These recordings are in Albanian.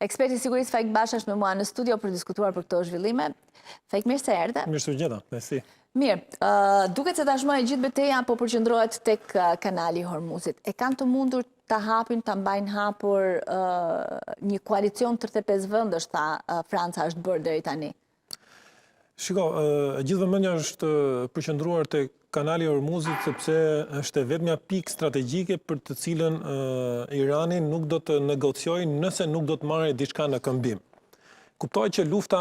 Eksperti i sigurisë Faik Basha është me mua në studio për diskutuar për këto zhvillime. Faik, mirë se erdhe. Mirë se u gjeta, si. Mirë, duket se tashmë e gjithë betejë po përqendrohet tek kanali i Hormuzit. E kanë të mundur ta hapin, ta mbajnë hapur një koalicion 35 vëndësh, tha Franca është bërë deri tani. Shiko, gjithë vëmendja është përqendruar te kanali i Hormuzit sepse është vetmja pikë strategjike për të cilën Irani nuk do të negociojë nëse nuk do të marrë diçka në këmbim. Kuptohet që lufta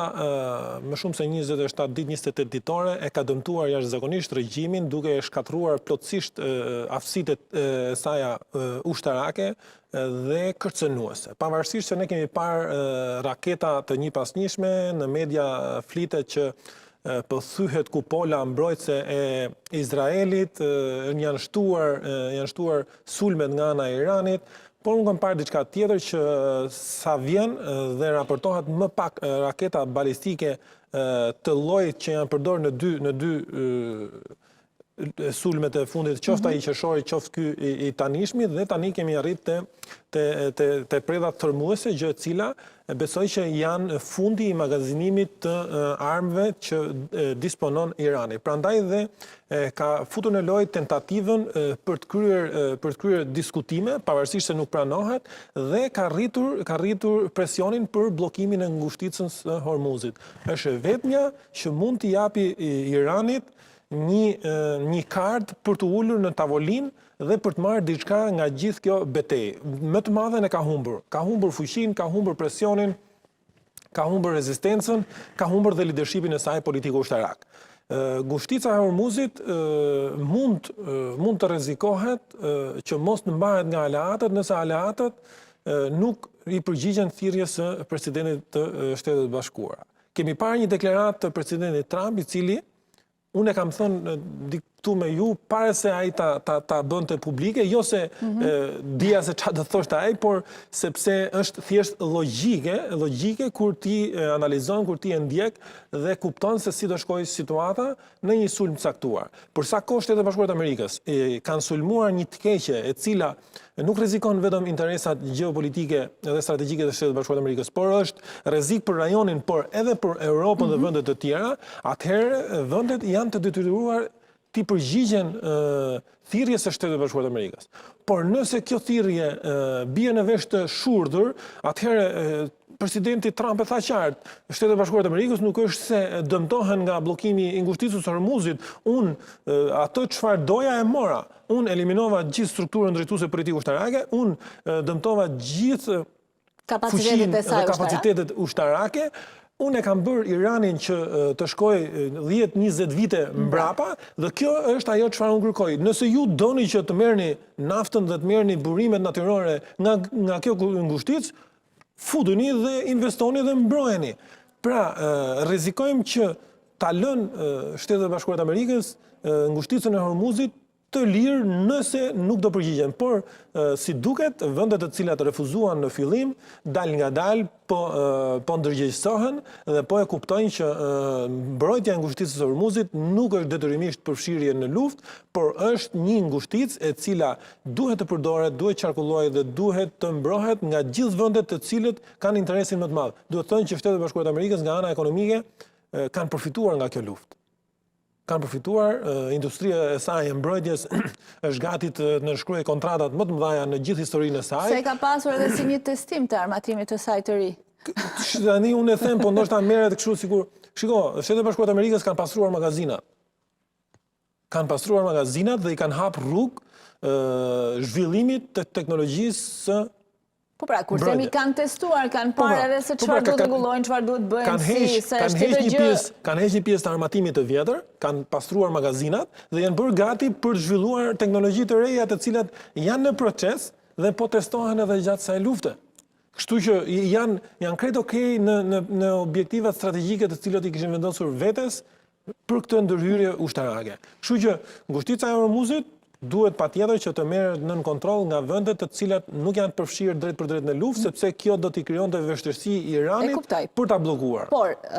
më shumë se 27 ditë, 28 ditore e ka dëmtuar jashtëzakonisht regjimin duke e shkatruar plotësisht aftësitë e saj ushtarake dhe kërcënuese. Pavarësisht se ne kemi parë raketa të njëpasnjëshme në media flitet që po thyhet kupola mbrojtëse e Izraelit, janë shtuar sulmet nga ana e Iranit. Por unë kam parë diçka tjetër që sa vjen dhe raportohet më pak raketa balistike të llojit që janë përdorur në dy sulmet e fundit, qoftë ai qershori, qoftë ky i tanishmi, dhe tani kemi arrit te predhat thermuese, gjë e cila besoj që janë fundi i magazinimit të armëve që disponon Irani. Prandaj dhe ka futur në lojë tentativën për të kryer diskutime, pavarësisht se nuk pranohet, dhe ka rritur presionin për bllokimin e ngushticës së Hormuzit. Është vetmja që mund t'i japi Iranit një kartë për të ulur në tavolinë dhe për të marrë diçka nga gjithë kjo betejë. Më të madhen e ka humbur. Ka humbur fuqinë, ka humbur presionin, ka humbur rezistencën, ka humbur dhe leadershipin e saj politiko-ushtarak. Ngushtica e Hormuzit mund të rrezikohet që mos të mbahet nga aleatët nëse aleatët nuk i përgjigjen thirrjes së presidentit të Shtetet Bashkuara. Kemi parë një deklaratë të presidentit Trump, i cili unë e kam thënë këtu me ju, pare se ai ta bënte publike, jo se dija se çfarë do thoshte ai, por sepse është thjesht logjike kur ti analizon, kur ti e ndjek dhe kupton se si do shkojë situata në një sulm caktuar. Për sa kohë Shtetet Bashkuara të Amerikës kanë sulmuar një të keqe e cila nuk rrezikon vetëm interesat gjeopolitike dhe strategjike të Shtetet Bashkuara të Amerikës, por është rrezik për rajonin, por edhe për Europën dhe vende të tjera, atëherë vendet janë të detyruar t'i përgjigjen thirrjes së Shtetit Bashkuar të Amerikës. Por nëse kjo thirrje bie në vesh të shurdhur, atëherë presidenti Trump e tha qartë, Shtetet Bashkuara të Amerikës nuk është se dëmtohen nga bllokimi i ngushticës së Hormuzit, unë atë çfarë doja e mora. Unë eliminova gjithë strukturën drejtuese politiko-ushtarake, unë dëmtova gjithë fuqinë dhe kapacitetet ushtarake. Unë e kam bërë Iranin që të shkojë 10-20 vite mbrapa, dhe kjo është ajo çfarë unë kërkoj. Nëse ju doni që të merrni naftën dhe të merrni burimet natyrore nga kjo ngushticë, futuni dhe investoni dhe mbrojeni. Pra, rrezikojmë që ta lënë Shtetet Bashkuara të Amerikës ngushticën e Hormuzit të lirë nëse nuk do përgjigjen. Por, si duket, vendet të cilat refuzuan në fillim, dal nga dal, po ndërgjegjësohen dhe po e kuptojnë që mbrojtja e ngushticës së Hormuzit nuk është detyrimisht përfshirje në luftë, por është një ngushticë e cila duhet të përdoret, duhet qarkullojë dhe duhet të mbrohet nga gjithë vendet të cilët kanë interesin më të madh. Duhet thënë që Shtetet Bashkuara të Amerikës nga ana ekonomike kanë përfituar nga kjo luftë. Kanë përfituar, industria e saj e mbrojtjes është gati të nënshkruajë kontratat më të mëdha në gjithë historinë e saj. Se ka pasur edhe si një testim të armatimit të saj të ri. Tani unë e them, po ndoshta merret kështu sikur. Shiko, Shtetet Bashkuara të Amerikës kanë pastruar magazinat. Kanë pastruar magazinat dhe i kanë hapur rrugë zhvillimit të teknologjisë së Po pra, kur themi kanë testuar, kanë parë edhe se çfarë duhet rregullojnë, çfarë duhet bëjnë, kanë heqë një pjesë të armatimit të vjetër, kanë pastruar magazinat dhe janë bërë gati për të zhvilluar teknologji të reja të cilat janë në proces dhe po testohen edhe gjatë kësaj lufte. Kështu që janë krejt okej në objektivat strategjike të cilat i kishin vendosur vetes për këtë ndërhyrje ushtarake. Kështu që ngushtica e Hormuzit duhet patjetër që të merret nën kontroll nga vendet të cilat nuk janë përfshirë drejt për drejt në luftë, sepse kjo do t'i krijonte vështirësi Iranit për ta bllokuar.